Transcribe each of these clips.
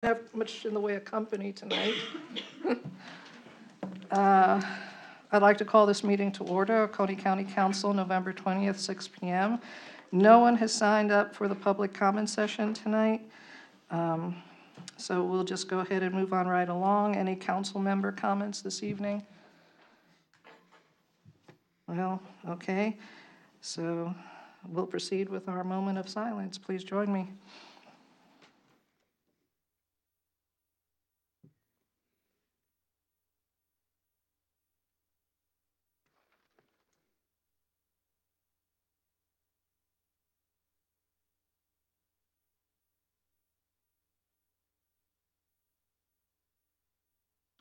Have much in the way of company tonight. I'd like to call this meeting to order, Oconee County Council, November 20th, 6 p.m. No one has signed up for the public comment session tonight, so we'll just go ahead and move on right along. Any council member comments this evening? Well, okay, so we'll proceed with our moment of silence. Please join me.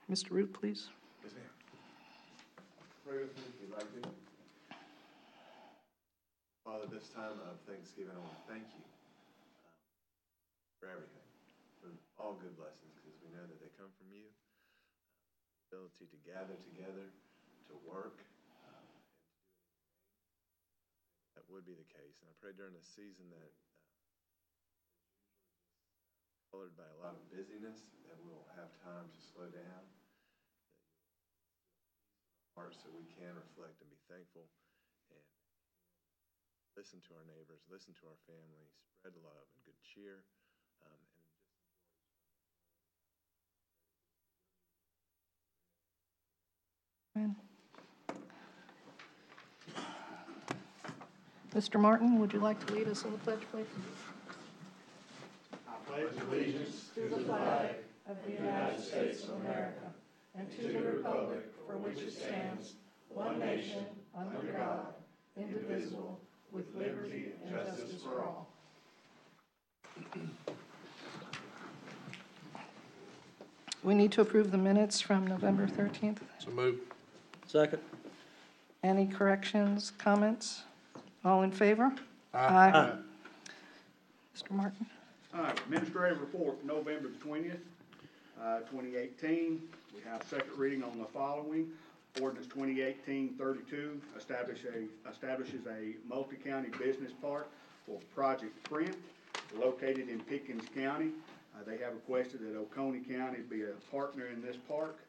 Mr. Root, please. Yes, ma'am. Pray with me if you'd like to. Father, this time of Thanksgiving, I want to thank you for everything, for all good blessings, because we know that they come from you. The ability to gather together, to work, that would be the case. And I pray during this season that colored by a lot of busyness, that we'll have time to slow down, so we can reflect and be thankful and listen to our neighbors, listen to our families, spread love and good cheer, Amen. Mr. Martin, would you like to lead us in the pledge, please? I pledge allegiance To the flag of the United States of America and to the republic for which it stands, one nation, under God, indivisible, with liberty and justice for all. We need to approve the minutes from November 13th. So moved. Second. Any corrections, comments? All in favor? Aye. Mr. Martin? All right, administrative report, November the 20th, 2018. We have second reading on the following. Ordinance 2018-32 establishes a multi-county business park for Project Print located in Pickens County. They have requested that Oconee County be a partner in this park.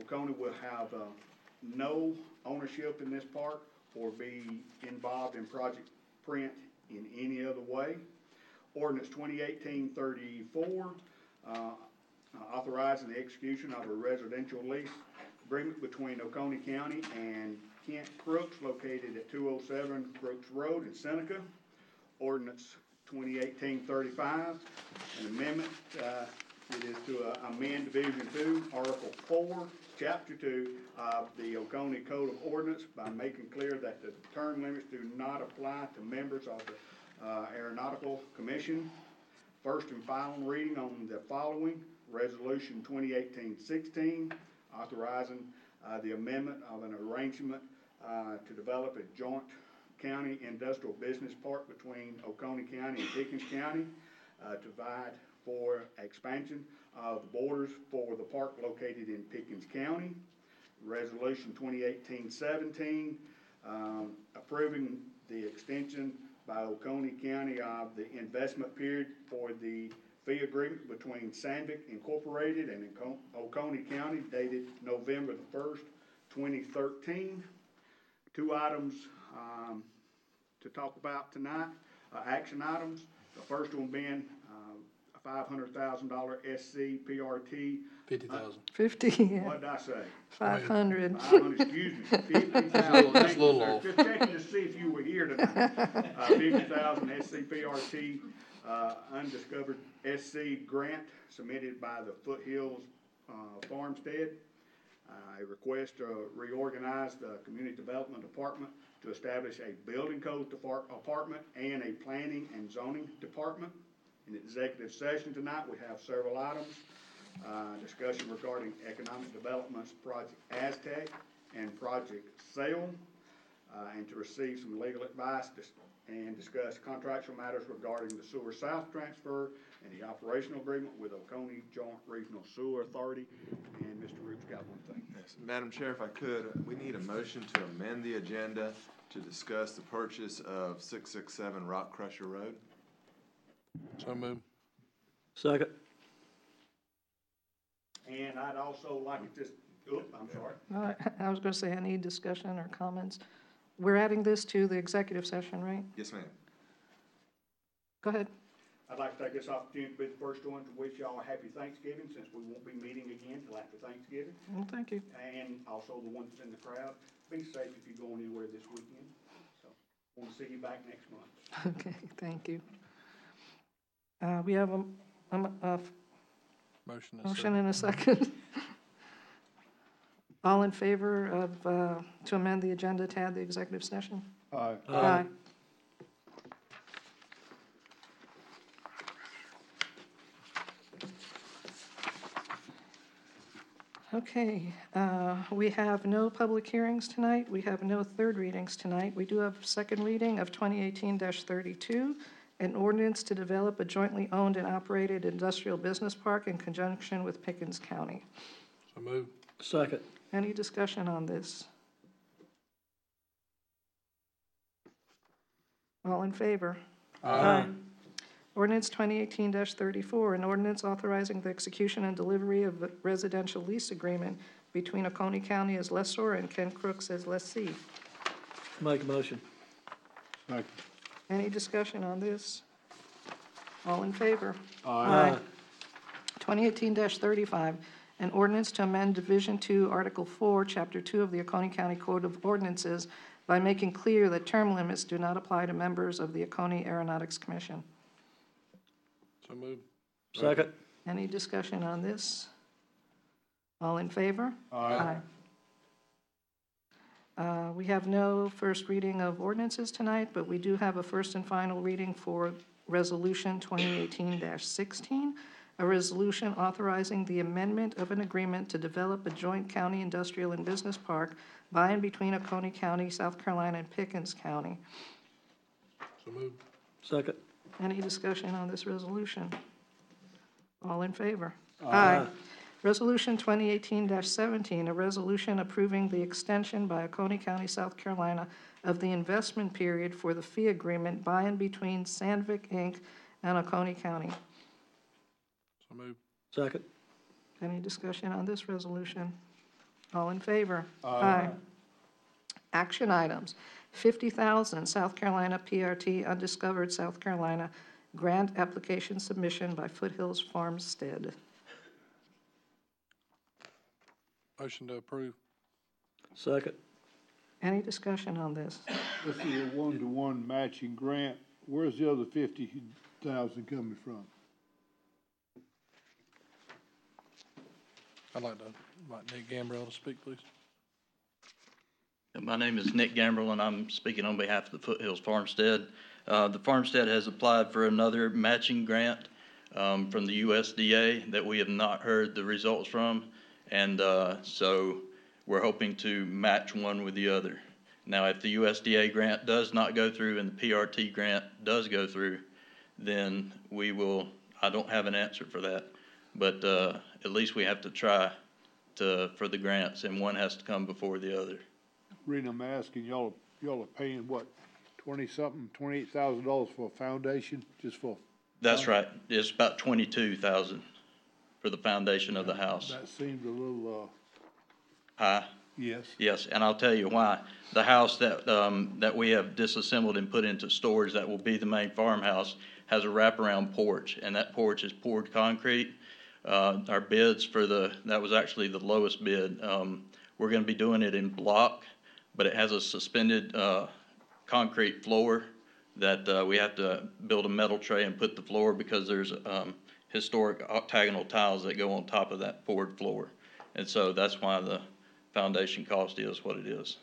Oconee will have no ownership in this park or be involved in Project Print in any other way. Ordinance 2018-34, authorizing the execution of a residential lease agreement between Oconee County and Kent Crooks located at 207 Crooks Road in Seneca. Ordinance 2018-35, an amendment, it is to amend Division 2, Article 4, Chapter 2 of the Oconee Code of Ordinance by making clear that the term limits do not apply to members of the Aeronautical Commission. First and final reading on the following, Resolution 2018-16, authorizing the amendment of an arrangement to develop a joint county industrial business park between Oconee County and Pickens County to provide for expansion of the borders for the park located in Pickens County. Resolution 2018-17, approving the extension by Oconee County of the investment period for the fee agreement between Sandvik Incorporated and Oconee County dated November the 1st, 2013. Two items to talk about tonight, action items. The first one being a $500,000 SC PRT. 50,000. 50, yeah. What did I say? 500. 500, excuse me, 50,000. That's a little off. Just checking to see if you were here tonight. 50,000 SCPRT undiscovered SC grant submitted by the Foothills Farmstead. A request to reorganize the Community Development Department to establish a Building Code Department and a Planning and Zoning Department. In executive session tonight, we have several items. Discussion regarding economic developments, Project Aztec and Project Sale, and to receive some legal advice and discuss contractual matters regarding the Sewer South transfer and the operational agreement with Oconee Joint Regional Sewer Authority. And Mr. Root's got one thing. Yes. Madam Chair, if I could, we need a motion to amend the agenda to discuss the purchase of 667 Rock Crusher Road. So moved. Second. And I'd also like it just, I'm sorry. I was going to say, any discussion or comments? We're adding this to the executive session, right? Yes, ma'am. Go ahead. I'd like to take this opportunity to be the first one to wish y'all a happy Thanksgiving, since we won't be meeting again till after Thanksgiving. Well, thank you. And also the ones in the crowd, be safe if you're going anywhere this weekend. So, want to see you back next month. Okay, thank you. We have a Motion and motion second. and a second. All in favor of, to amend the agenda to add the executive session? Aye. Aye. Okay, we have no public hearings tonight. We have no third readings tonight. We do have second reading of 2018-32, an ordinance to develop a jointly owned and operated industrial business park in conjunction with Pickens County. So moved. Second. Any discussion on this? All in favor? Aye. Ordinance 2018-34, an ordinance authorizing the execution and delivery of a residential lease agreement between Oconee County as lessor and Ken Crooks as lessee. Make a motion. Second. Any discussion on this? All in favor? Aye. 2018-35, an ordinance to amend Division 2, Article 4, Chapter 2 of the Oconee County Code of Ordinances by making clear that term limits do not apply to members of the Oconee Aeronautics Commission. So moved. Second. Any discussion on this? All in favor? Aye. We have no first reading of ordinances tonight, but we do have a first and final reading for Resolution 2018-16, a resolution authorizing the amendment of an agreement to develop a joint county industrial and business park by and between Oconee County, South Carolina, and Pickens County. So moved. Second. Any discussion on this resolution? All in favor? Aye. Resolution 2018-17, a resolution approving the extension by Oconee County, South Carolina, of the investment period for the fee agreement by and between Sandvik, Inc. and Oconee County. So moved. Second. Any discussion on this resolution? All in favor? Aye. Action items, 50,000 South Carolina PRT Undiscovered South Carolina grant application submission by Foothills Farmstead. Motion to approve. Second. Any discussion on this? This is a one-to-one matching grant. Where's the other 50,000 coming from? I'd like to invite Nick Gambrell to speak, please. My name is Nick Gambrell, and I'm speaking on behalf of the Foothills Farmstead. The Farmstead has applied for another matching grant from the USDA that we have not heard the results from, and so we're hoping to match one with the other. Now, if the USDA grant does not go through and the PRT grant does go through, then we will, I don't have an answer for that, but at least we have to try for the grants, and one has to come before the other. Reason I'm asking, y'all are paying what, 20-something, $28,000 for a foundation, just for? That's right. It's about 22,000 for the foundation of the house. That seems a little, High? yes. Yes, and I'll tell you why. The house that we have disassembled and put into storage that will be the main farmhouse has a wraparound porch, and that porch is poured concrete. Our bids for that was actually the lowest bid. We're gonna be doing it in block, but it has a suspended concrete floor that we have to build a metal tray and put the floor because there's historic octagonal tiles that go on top of that poured floor. And so that's why the foundation cost is what it is.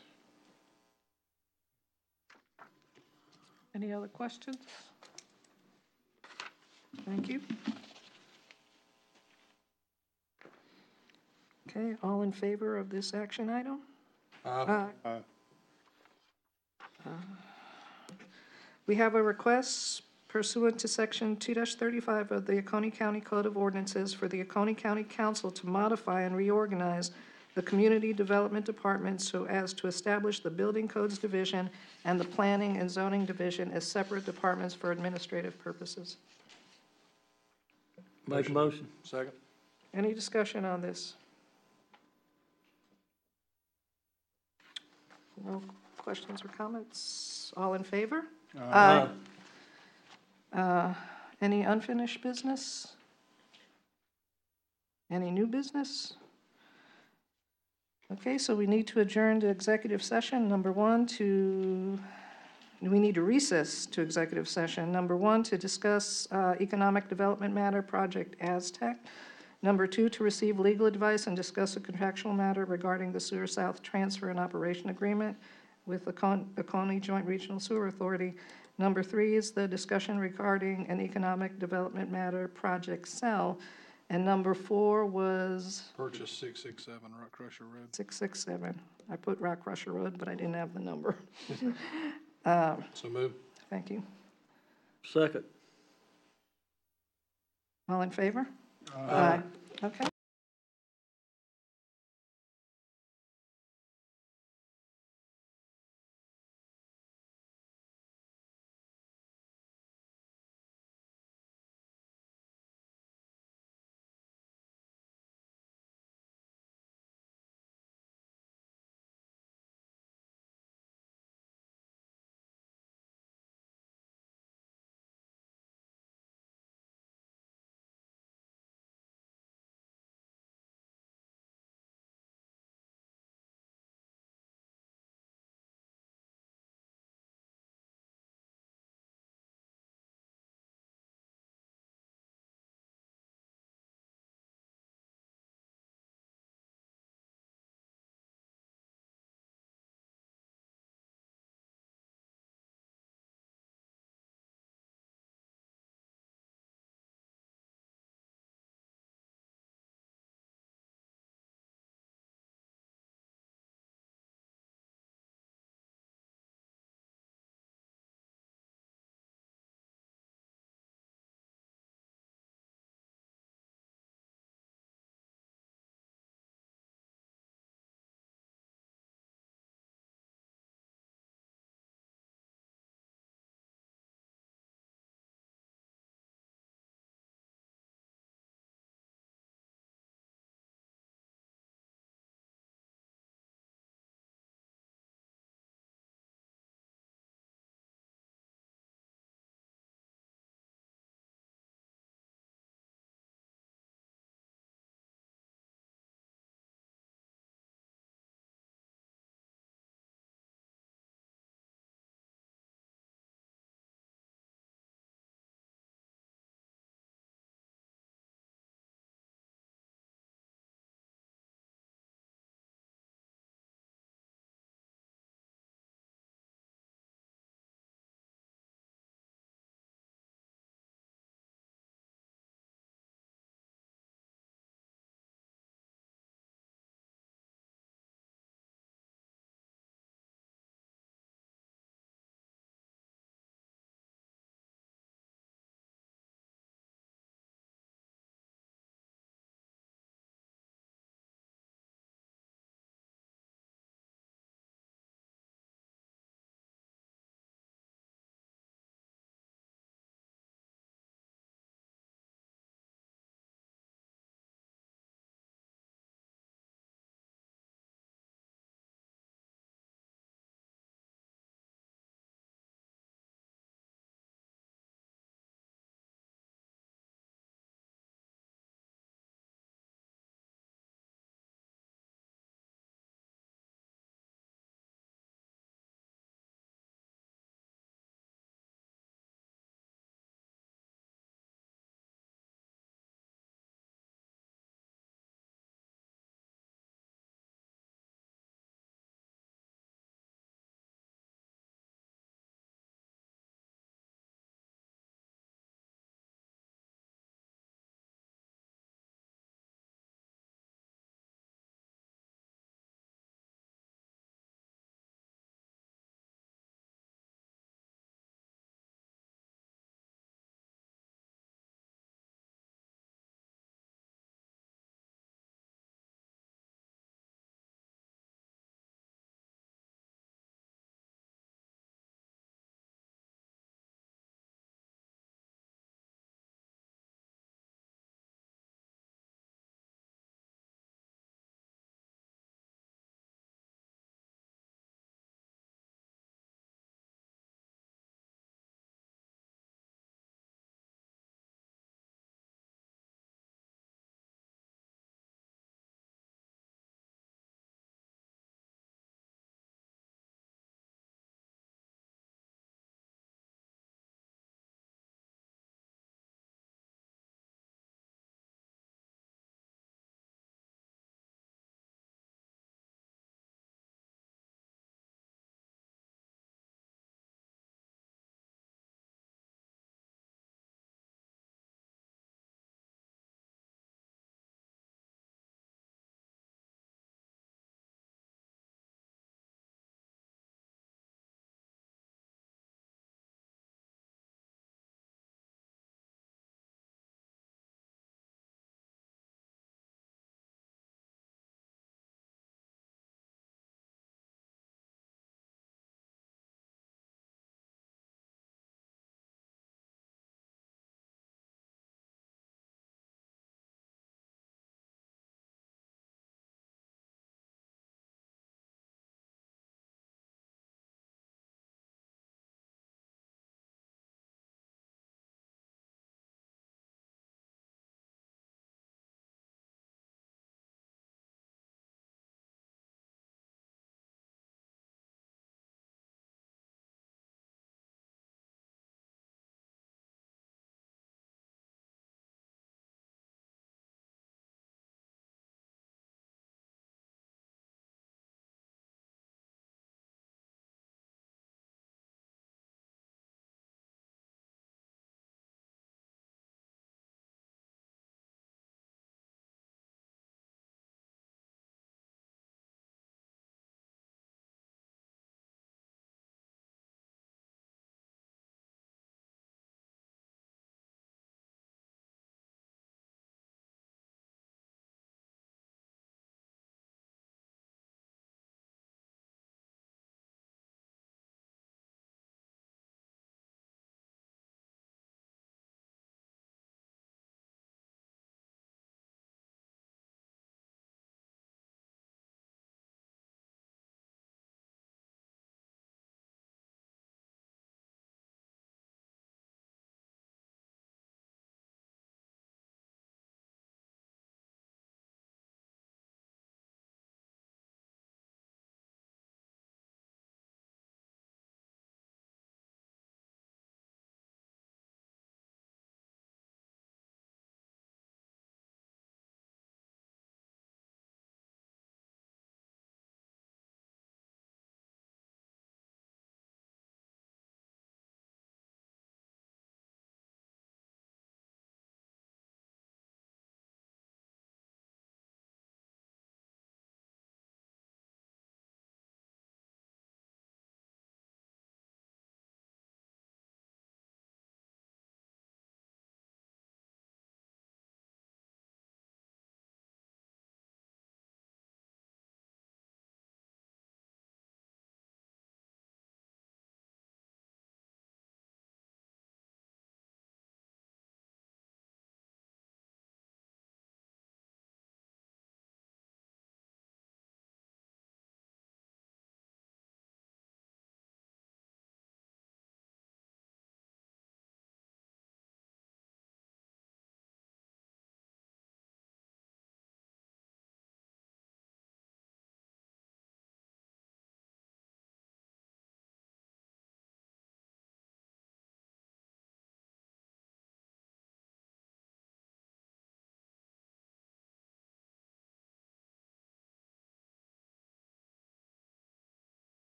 Any other questions? Thank you. Okay, all in favor of this action item? Aye. Aye. We have a request pursuant to Section 2-35 of the Oconee County Code of Ordinances for the Oconee County Council to modify and reorganize the Community Development Department so as to establish the Building Codes Division and the Planning and Zoning Division as separate departments for administrative purposes. Make a motion. Second. Any discussion on this? No questions or comments? All in favor? Aye. Any unfinished business? Any new business? Okay, so we need to adjourn to executive session. Number one, we need to recess to executive session. Number one, to discuss economic development matter, Project Aztec. Number two, to receive legal advice and discuss a contractual matter regarding the Sewer South Transfer and Operation Agreement with the Oconee Joint Regional Sewer Authority. Number three is the discussion regarding an economic development matter, Project Cell. And number four was Purchase 667 Rock Crusher Road. 667. I put Rock Crusher Road, but I didn't have the number. So move. Thank you. Second. All in favor? Aye. Okay.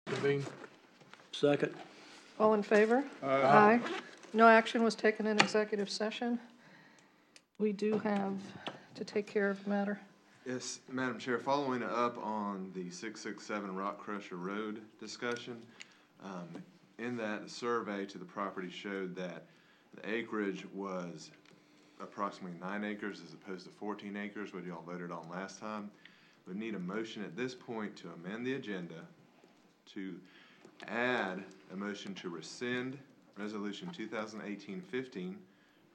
Convene. Second. All in favor? Aye. No action was taken in executive session. We do have to take care of the matter. Yes, Madam Chair, following up on the 667 Rock Crusher Road discussion, in that, the survey to the property showed that the acreage was approximately 9 acres as opposed to 14 acres, what y'all voted on last time. We need a motion at this point to amend the agenda to add a motion to rescind Resolution 2018-15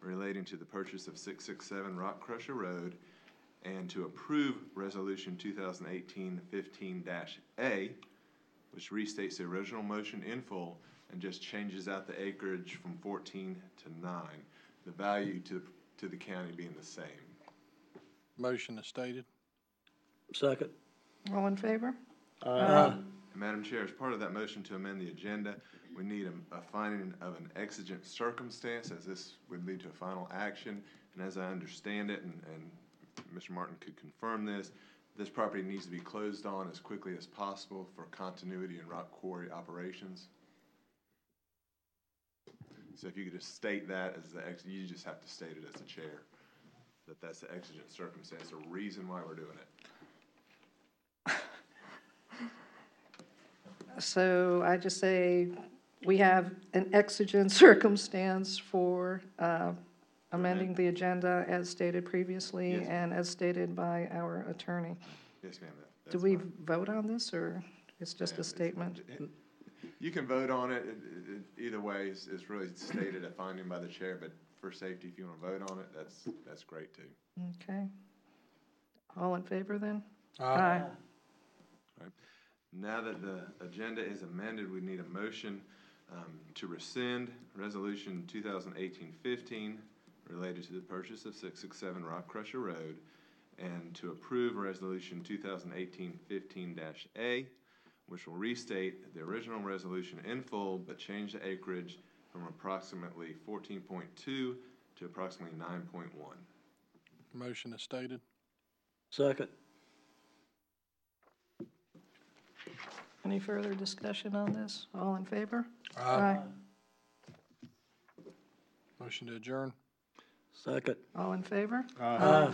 relating to the purchase of 667 Rock Crusher Road, and to approve Resolution 2018-15-A, which restates the original motion in full and just changes out the acreage from 14 to 9, the value to the county being the same. Motion is stated. Second. All in favor? Aye. Madam Chair, as part of that motion to amend the agenda, we need a finding of an exigent circumstance, as this would lead to a final action. And as I understand it, and Mr. Martin could confirm this property needs to be closed on as quickly as possible for continuity in rock quarry operations. So if you could just state that as you just have to state it as the chair, that's the exigent circumstance, a reason why we're doing it. So I just say we have an exigent circumstance for amending the agenda as stated previously Yes. and as stated by our attorney. Yes, ma'am. Do we vote on this, or it's just Yeah, a statement? You can vote on it. Either way, it's really stated a finding by the chair, but for safety, if you want to vote on it, that's great too. Okay. All in favor then? Aye. Now that the agenda is amended, we need a motion to rescind Resolution 2018-15 related to the purchase of 667 Rock Crusher Road, and to approve Resolution 2018-15-A, which will restate the original resolution in full, but change the acreage from approximately 14.2 to approximately 9.1. Motion is stated. Second. Any further discussion on this? All in favor? Motion to adjourn. Second. All in favor? Aye.